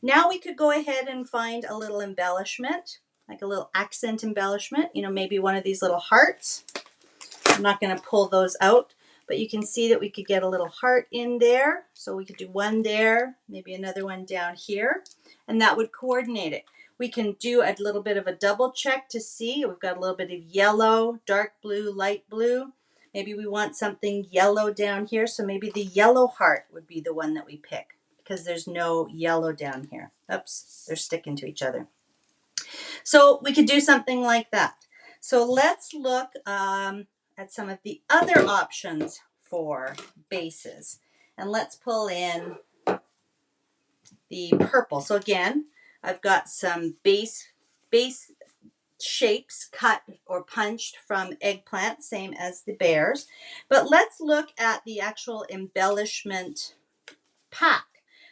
Now we could go ahead and find a little embellishment, like a little accent embellishment, maybe one of these little hearts. I'm not going to pull those out, but you can see that we could get a little heart in there. So we could do one there, maybe another one down here, and that would coordinate it. We can do a little bit of a double check to see. We've got a little bit of yellow, dark blue, light blue. Maybe we want something yellow down here, so maybe the yellow heart would be the one that we pick because there's no yellow down here. Oops, they're sticking to each other. So we could do something like that. So let's look at some of the other options for bases. And let's pull in the purple. So again, I've got some base shapes cut or punched from eggplant, same as the bears. But let's look at the actual embellishment pack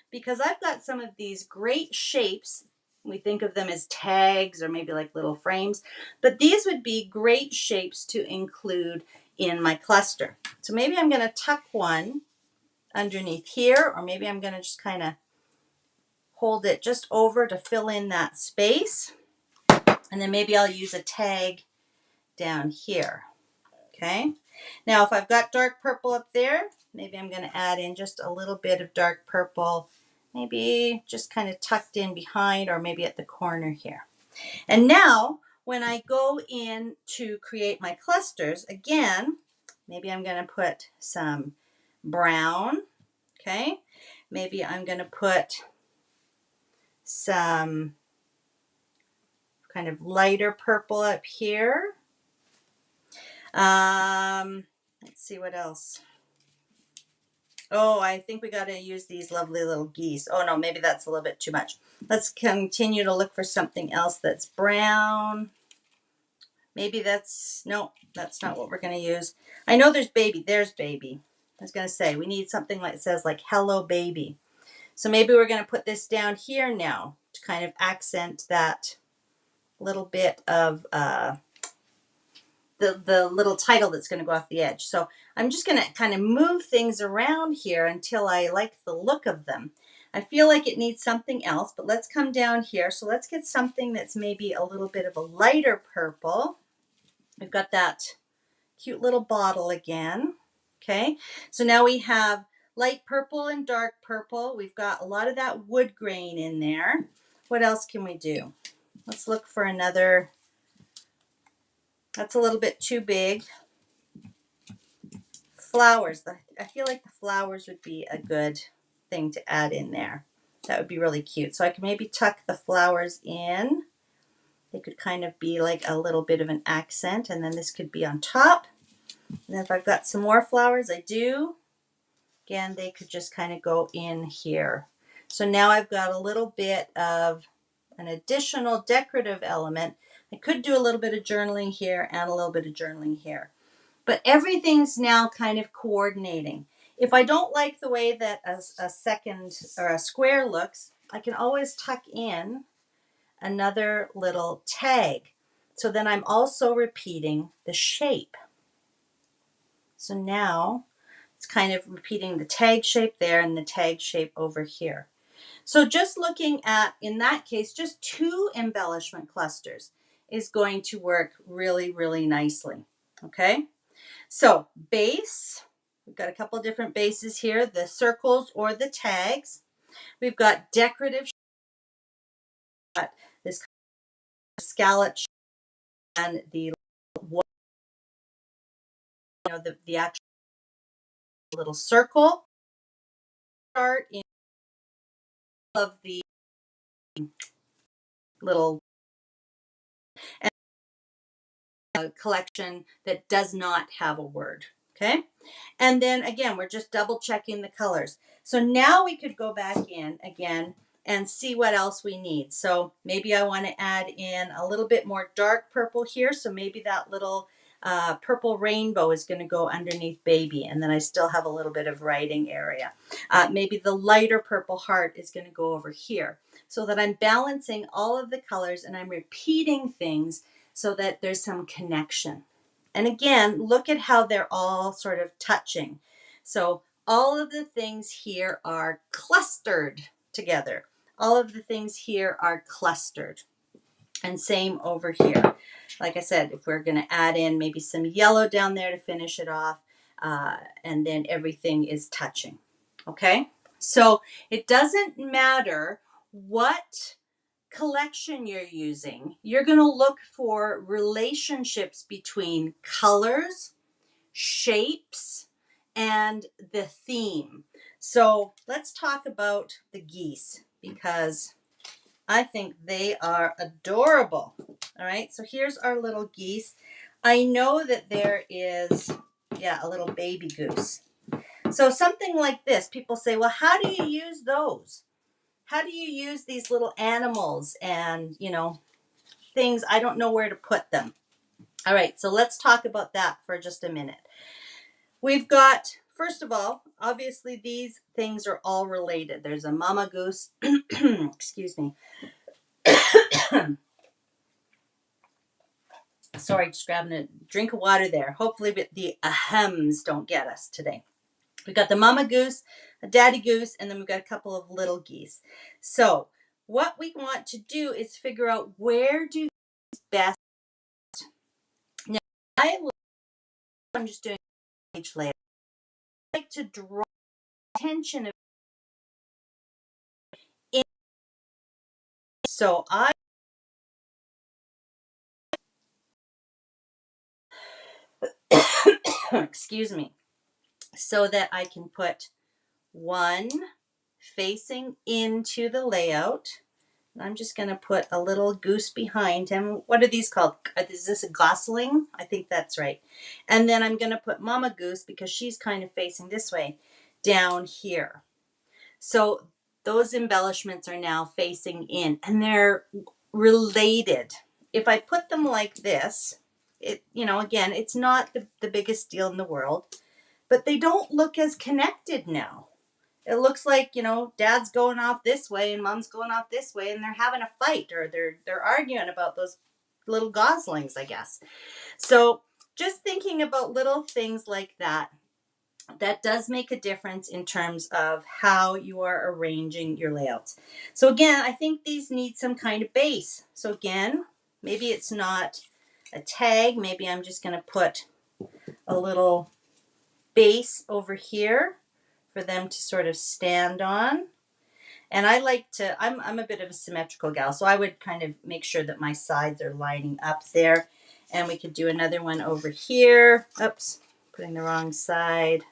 because I've got some of these great shapes. We think of them as tags or maybe like little frames, but these would be great shapes to include in my cluster. So maybe I'm going to tuck one underneath here, or maybe I'm going to just kind of hold it just over to fill in that space. And then maybe I'll use a tag down here. Okay. Now, if I've got dark purple up there, maybe I'm going to add in just a little bit of dark purple, maybe just kind of tucked in behind or maybe at the corner here. And now, when I go in to create my clusters, again, maybe I'm going to put some brown, okay? Maybe I'm going to put some kind of lighter purple up here. Let's see what else. Oh, I think we got to use these lovely little geese. Oh no, maybe that's a little bit too much. Let's continue to look for something else that's brown. Maybe no, that's not what we're going to use. I know there's baby. There's baby. I was going to say we need something that says like hello baby. So maybe we're going to put this down here now to kind of accent that little bit of the little title that's going to go off the edge. So I'm just going to kind of move things around here until I like the look of them. I feel like it needs something else, but let's come down here. So let's get something that's maybe a little bit of a lighter purple. We've got that cute little bottle again. Okay, so now we have light purple and dark purple. We've got a lot of that wood grain in there. What else can we do? Let's look for another. That's a little bit too big. Flowers. I feel like the flowers would be a good thing to add in there. That would be really cute. So I can maybe tuck the flowers in. They could kind of be like a little bit of an accent, and then this could be on top. And then if I've got some more flowers, I do. Again, they could just kind of go in here. So now I've got a little bit of an additional decorative element. I could do a little bit of journaling here and a little bit of journaling here. But everything's now kind of coordinating. If I don't like the way that a second or a square looks, I can always tuck in another little tag. So then I'm also repeating the shape. So now it's kind of repeating the tag shape there and the tag shape over here. So just looking at, in that case, just 2 embellishment clusters is going to work really, really nicely. Okay, so base, we've got a couple different bases here, the circles or the tags. We've got decorative, this scallop and the the actual little circle. Start in of the little collection that does not have a word. Okay, and then again, we're just double checking the colors. So now we could go back in again and see what else we need. So maybe I want to add in a little bit more dark purple here. So maybe that little purple rainbow is going to go underneath baby, and then I still have a little bit of writing area. Maybe the lighter purple heart is going to go over here, so that I'm balancing all of the colors and I'm repeating things so that there's some connection. And again, look at how they're all sort of touching. So all of the things here are clustered together. All of the things here are clustered. And same over here. Like I said, if we're going to add in maybe some yellow down there to finish it off, and then everything is touching. Okay? So it doesn't matter what collection you're using, you're going to look for relationships between colors, shapes, and the theme. So let's talk about the geese because I think they are adorable. All right, so here's our little geese. I know that there is, yeah, a little baby goose. So something like this, people say, well, how do you use those? How do you use these little animals and, things? I don't know where to put them. All right, so let's talk about that for just a minute. We've got, first of all, obviously these things are all related. There's a mama goose, excuse me. Sorry, just grabbing a drink of water there. Hopefully the ahems don't get us today. We've got the mama goose, a daddy goose, and then we've got a couple of little geese. So what we want to do is figure out where do best. Now, I'm just doing a page layout. I like to draw attention in. So excuse me, so that I can put one facing into the layout. I'm just going to put a little goose behind him. What are these called? Is this a gosling? I think that's right. And then I'm going to put Mama Goose, because she's kind of facing this way, down here. So those embellishments are now facing in, and they're related. If I put them like this, again, it's not the biggest deal in the world, but they don't look as connected now. It looks like, dad's going off this way and mom's going off this way, and they're having a fight, or they're arguing about those little goslings, I guess. So just thinking about little things like that does make a difference in terms of how you are arranging your layouts. So again, I think these need some kind of base. So again, maybe it's not a tag. Maybe I'm just going to put a little base over here for them to sort of stand on. And I like to, I'm a bit of a symmetrical gal, so I would kind of make sure that my sides are lining up there. And we could do another one over here. Oops, putting the wrong side.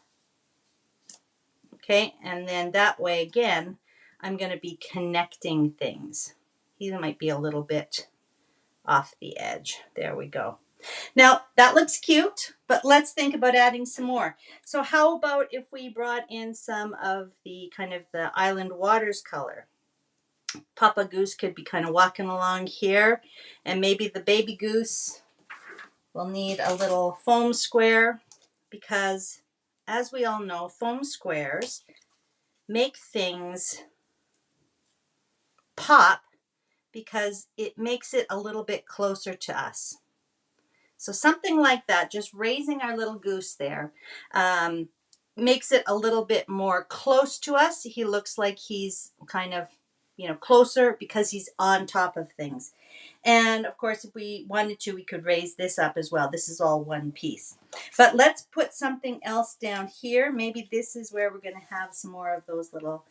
Okay, and then that way again, I'm going to be connecting things. He might be a little bit off the edge. There we go. Now, that looks cute, but let's think about adding some more. So how about if we brought in some of the kind of the Island Waters color? Papa Goose could be kind of walking along here, and maybe the baby goose will need a little foam square, because as we all know, foam squares make things pop because it makes it a little bit closer to us. So something like that, just raising our little goose there, makes it a little bit more close to us. He looks like he's kind of, closer because he's on top of things. And of course, if we wanted to, we could raise this up as well. This is all one piece. But let's put something else down here. Maybe this is where we're going to have some more of those little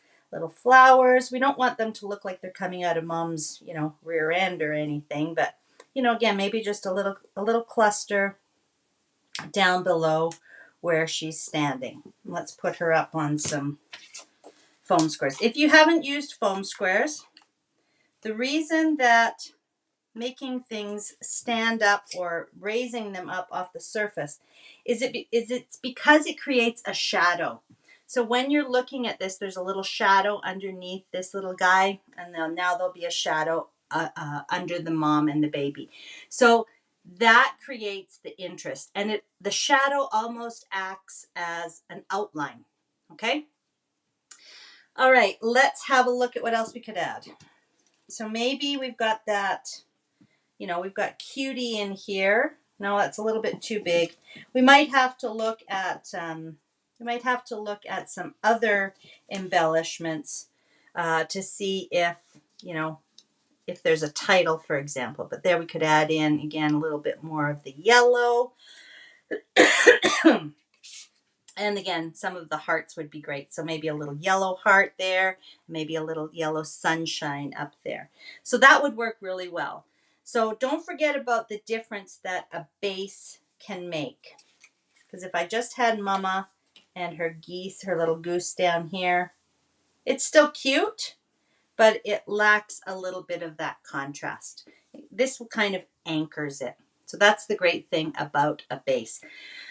flowers. We don't want them to look like they're coming out of mom's, rear end or anything. But, again, maybe just a little cluster down below where she's standing. Let's put her up on some foam squares. If you haven't used foam squares, the reason that making things stand up or raising them up off the surface it's because it creates a shadow. So when you're looking at this, there's a little shadow underneath this little guy, and now there'll be a shadow under the mom and the baby. So that creates the interest, and the shadow almost acts as an outline. Okay. All right, let's have a look at what else we could add. So maybe we've got that, we've got cutie in here. No, that's a little bit too big. We might have to look at some other embellishments to see if there's a title, for example. But there we could add in again a little bit more of the yellow. And again, some of the hearts would be great. So maybe a little yellow heart there, maybe a little yellow sunshine up there. So that would work really well. So don't forget about the difference that a base can make. Because if I just had Mama and her little goose down here, it's still cute, but it lacks a little bit of that contrast. This kind of anchors it. So that's the great thing about a base.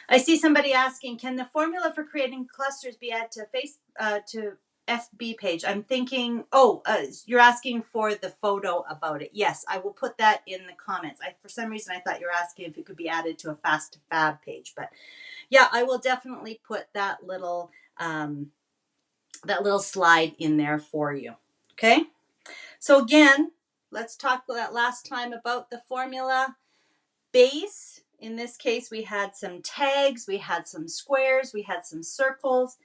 I see somebody asking, can the formula for creating clusters be added to FB page? I'm thinking, you're asking for the photo about it. Yes, I will put that in the comments. For some reason, I thought you were asking if it could be added to a Fast Fab page. But yeah, I will definitely put that little slide in there for you. Okay. So again, let's talk that last time about the formula. Base, in this case, we had some tags, we had some squares, we had some circles.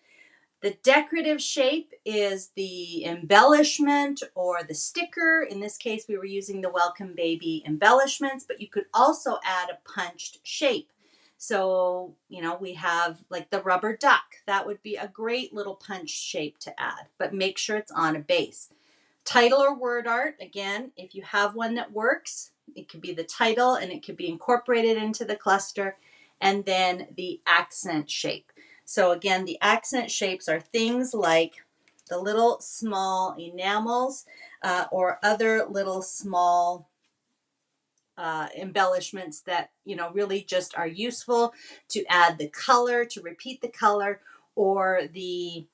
The decorative shape is the embellishment or the sticker. In this case, we were using the Welcome Baby embellishments, but you could also add a punched shape. So, we have like the rubber duck. That would be a great little punched shape to add, but make sure it's on a base. Title or word art, again, if you have one that works, it could be the title and it could be incorporated into the cluster, and then the accent shape. So again, the accent shapes are things like the little small enamels or other little small embellishments that, really just are useful to add the color, to repeat the color, or the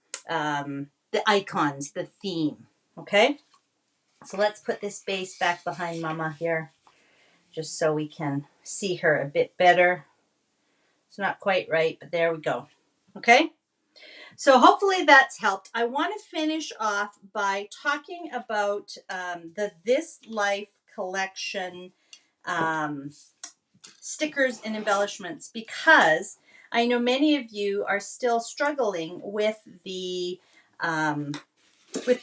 icons, the theme. Okay, so let's put this base back behind Mama here, just so we can see her a bit better. It's not quite right, but there we go. Okay, so hopefully that's helped. I want to finish off by talking about the This Life collection stickers and embellishments, because I know many of you are still struggling with the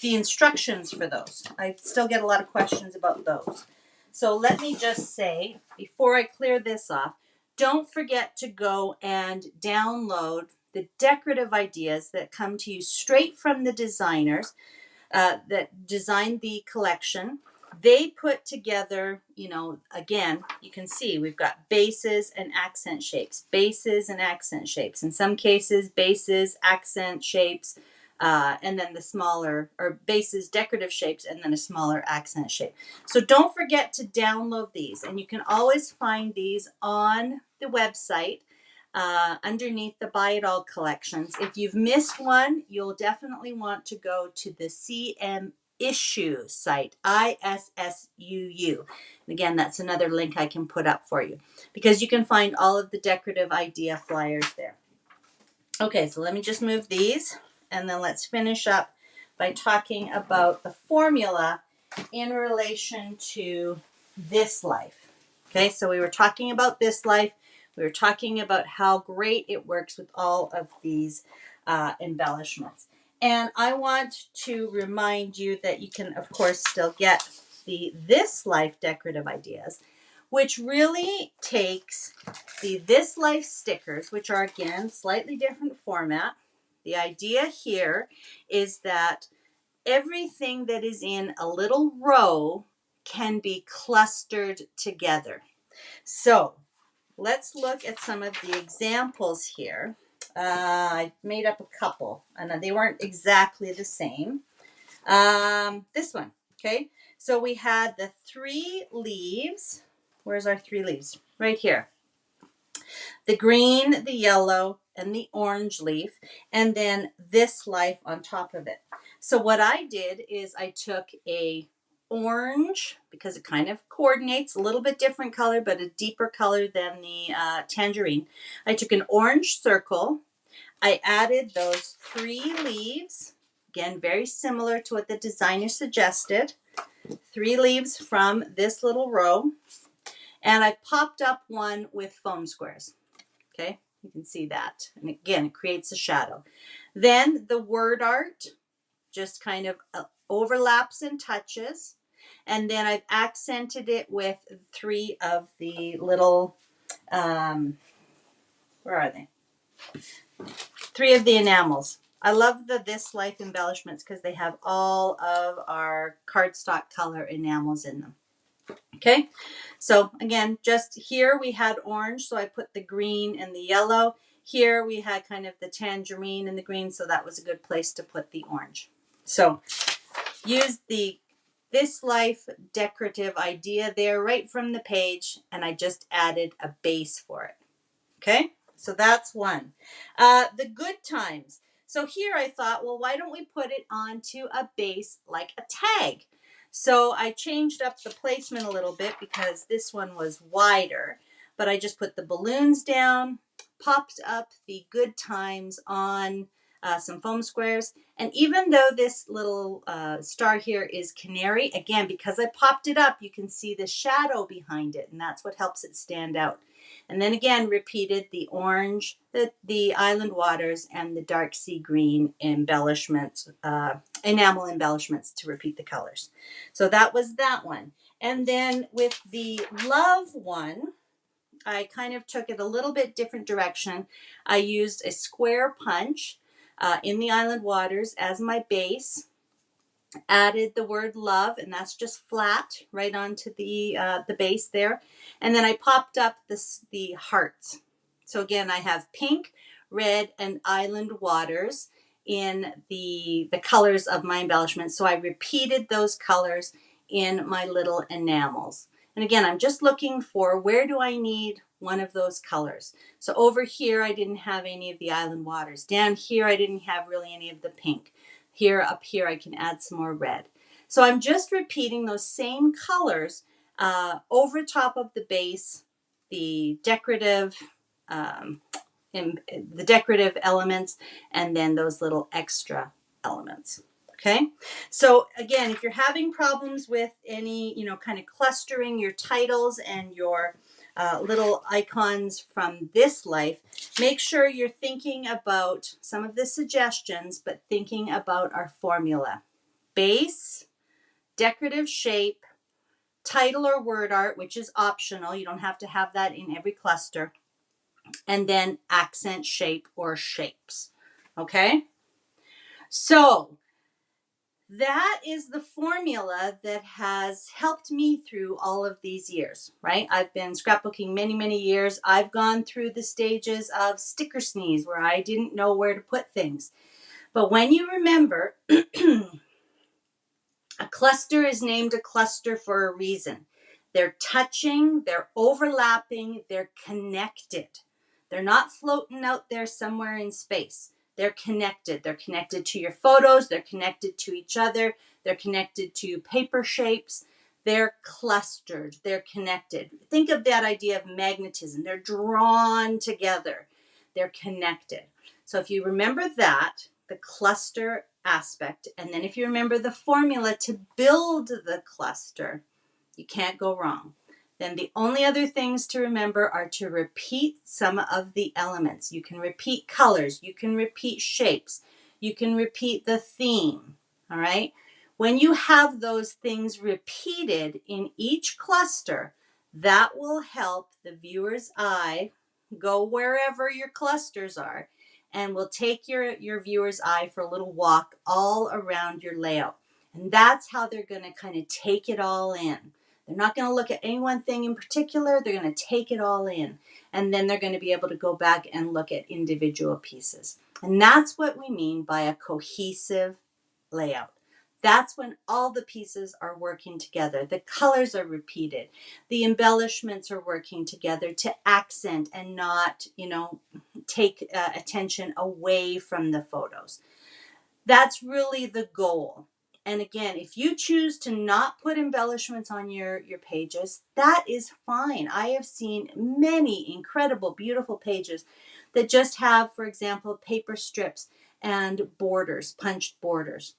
instructions for those. I still get a lot of questions about those. So let me just say, before I clear this off, don't forget to go and download the decorative ideas that come to you straight from the designers that designed the collection. They put together, again, you can see we've got bases and accent shapes, bases and accent shapes. In some cases, bases, accent shapes, and then the smaller, or bases, decorative shapes, and then a smaller accent shape. So don't forget to download these, and you can always find these on the website underneath the Buy It All collections. If you've missed one, you'll definitely want to go to the CM Issue site, ISSUU. And again, that's another link I can put up for you, because you can find all of the decorative idea flyers there. Okay, so let me just move these, and then let's finish up by talking about the formula in relation to this life. Okay, so we were talking about this life. We were talking about how great it works with all of these embellishments. And I want to remind you that you can, of course, still get the This Life decorative ideas, which really takes the This Life stickers, which are, again, slightly different format. The idea here is that everything that is in a little row can be clustered together. So let's look at some of the examples here. I made up a couple, and they weren't exactly the same. This one, okay? So we had the 3 leaves. Where's our 3 leaves? Right here. The green, the yellow, and the orange leaf, and then this life on top of it. So what I did is I took a orange, because it kind of coordinates, a little bit different color, but a deeper color than the tangerine. I took an orange circle. I added those 3 leaves. Again, very similar to what the designer suggested. 3 leaves from this little row. And I popped up one with foam squares. Okay, you can see that. And again, it creates a shadow. Then the word art just kind of overlaps and touches. And then I've accented it with 3 of the little, where are they? 3 of the enamels. I love the This Life embellishments because they have all of our cardstock color enamels in them. Okay, so again, just here we had orange, so I put the green and the yellow. Here we had kind of the tangerine and the green, so that was a good place to put the orange. So use the This Life decorative idea there right from the page, and I just added a base for it. Okay, so that's one. The good times. So here I thought, well, why don't we put it onto a base like a tag? So I changed up the placement a little bit because this one was wider, but I just put the balloons down, popped up the good times on some foam squares. And even though this little star here is canary, again, because I popped it up, you can see the shadow behind it, and that's what helps it stand out. And then again, repeated the orange, the island waters, and the dark sea green embellishments, enamel embellishments to repeat the colors. So that was that one. And then with the love one, I kind of took it a little bit different direction. I used a square punch in the island waters as my base. Added the word love, and that's just flat right onto the base there. And then I popped up the hearts. So again, I have pink, red, and island waters in the colors of my embellishment. So I repeated those colors in my little enamels. And again, I'm just looking for where do I need one of those colors. So over here, I didn't have any of the island waters. Down here, I didn't have really any of the pink. Here, up here, I can add some more red. So I'm just repeating those same colors over top of the base, the decorative elements, and then those little extra elements. Okay, so again, if you're having problems with any, kind of clustering your titles and your little icons from this life, make sure you're thinking about some of the suggestions, but thinking about our formula. Base, decorative shape, title or word art, which is optional. You don't have to have that in every cluster. And then accent shape or shapes. Okay? So that is the formula that has helped me through all of these years, right? I've been scrapbooking many, many years. I've gone through the stages of sticker sneeze where I didn't know where to put things. But when you remember, a cluster is named a cluster for a reason. They're touching, they're overlapping, they're connected. They're not floating out there somewhere in space. They're connected. They're connected to your photos. They're connected to each other. They're connected to paper shapes. They're clustered. They're connected. Think of that idea of magnetism. They're drawn together. They're connected. So if you remember that, the cluster aspect. And then if you remember the formula to build the cluster, you can't go wrong. Then the only other things to remember are to repeat some of the elements. You can repeat colors, you can repeat shapes, you can repeat the theme, all right? When you have those things repeated in each cluster, that will help the viewer's eye go wherever your clusters are and will take your viewer's eye for a little walk all around your layout. And that's how they're going to kind of take it all in. They're not going to look at any one thing in particular. They're going to take it all in. And then they're going to be able to go back and look at individual pieces. And that's what we mean by a cohesive layout. That's when all the pieces are working together. The colors are repeated. The embellishments are working together to accent and not, take attention away from the photos. That's really the goal. And again, if you choose to not put embellishments on your pages, that is fine. I have seen many incredible, beautiful pages that just have, for example, paper strips and borders, punched borders.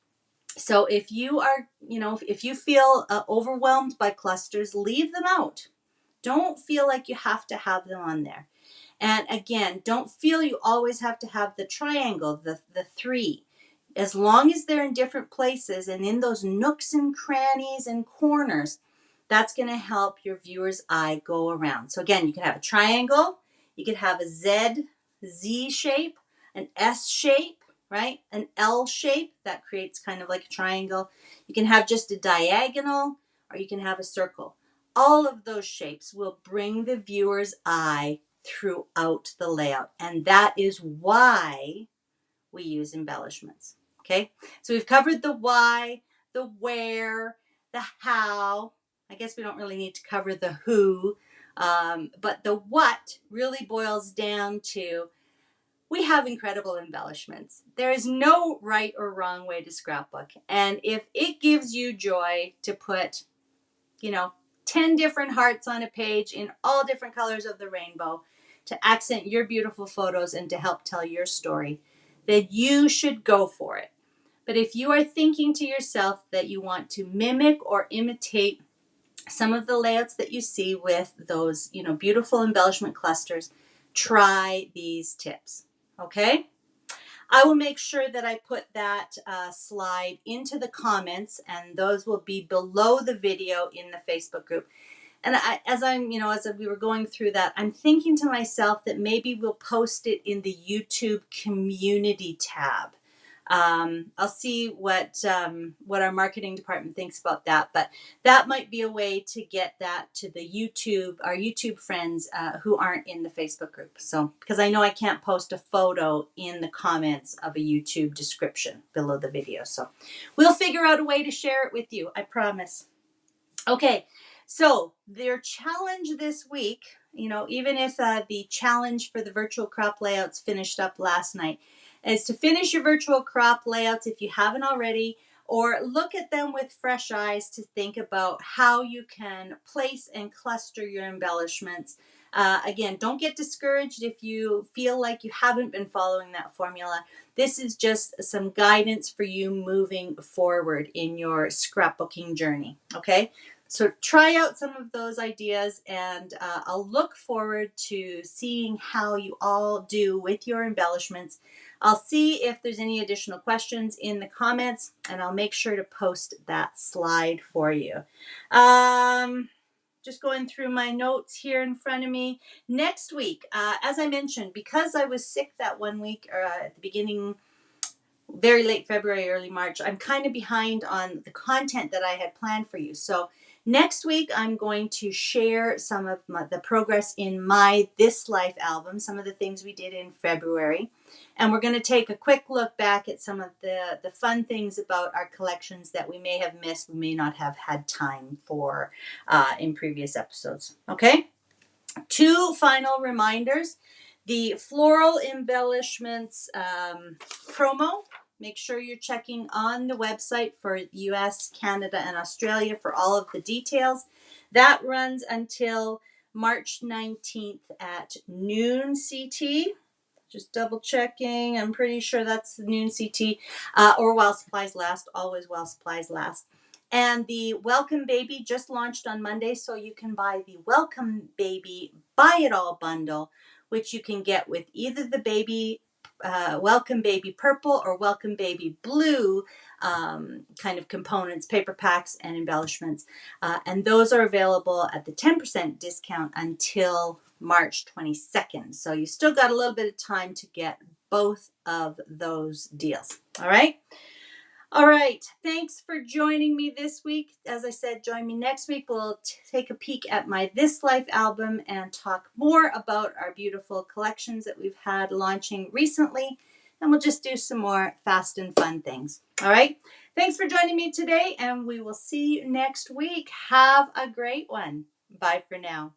So if you are, if you feel overwhelmed by clusters, leave them out. Don't feel like you have to have them on there. And again, don't feel you always have to have the triangle, the three. As long as they're in different places and in those nooks and crannies and corners, that's going to help your viewer's eye go around. So again, you can have a triangle, you could have a Z shape, an S shape, right? An L shape that creates kind of like a triangle. You can have just a diagonal or you can have a circle. All of those shapes will bring the viewer's eye throughout the layout. And that is why we use embellishments. Okay, so we've covered the why, the where, the how. I guess we don't really need to cover the who, but the what really boils down to we have incredible embellishments. There is no right or wrong way to scrapbook. And if it gives you joy to put, 10 different hearts on a page in all different colors of the rainbow to accent your beautiful photos and to help tell your story, then you should go for it. But if you are thinking to yourself that you want to mimic or imitate some of the layouts that you see with those, beautiful embellishment clusters, try these tips, okay? I will make sure that I put that slide into the comments, and those will be below the video in the Facebook group. And as we were going through that, I'm thinking to myself that maybe we'll post it in the YouTube community tab. I'll see what our marketing department thinks about that, but that might be a way to get that to our YouTube friends who aren't in the Facebook group. So, because I know I can't post a photo in the comments of a YouTube description below the video. So we'll figure out a way to share it with you. I promise. Okay. So their challenge this week, even if the challenge for the virtual crop layouts finished up last night, is to finish your virtual crop layouts if you haven't already, or look at them with fresh eyes to think about how you can place and cluster your embellishments. Again, don't get discouraged if you feel like you haven't been following that formula. This is just some guidance for you moving forward in your scrapbooking journey, okay? So try out some of those ideas, and I'll look forward to seeing how you all do with your embellishments. I'll see if there's any additional questions in the comments, and I'll make sure to post that slide for you. Just going through my notes here in front of me. Next week, as I mentioned, because I was sick that 1 week at the beginning, very late February, early March, I'm kind of behind on the content that I had planned for you. So next week, I'm going to share some of the progress in my This Life album, some of the things we did in February. And we're going to take a quick look back at some of the fun things about our collections that we may have missed, we may not have had time for in previous episodes. Okay? 2 final reminders. The Floral Embellishments promo. Make sure you're checking on the website for US, Canada, and Australia for all of the details. That runs until March 19th at noon CT. Just double checking. I'm pretty sure that's the noon CT, or while supplies last, always while supplies last. And the Welcome Baby just launched on Monday, so you can buy the Welcome Baby Buy It All bundle, which you can get with either the baby Welcome Baby Purple or Welcome Baby Blue kind of components, paper packs, and embellishments. And those are available at the 10% discount until March 22nd. So you still got a little bit of time to get both of those deals. All right. All right. Thanks for joining me this week. As I said, join me next week. We'll take a peek at my This Life album and talk more about our beautiful collections that we've had launching recently. And we'll just do some more fast and fun things. All right. Thanks for joining me today, and we will see you next week. Have a great one. Bye for now.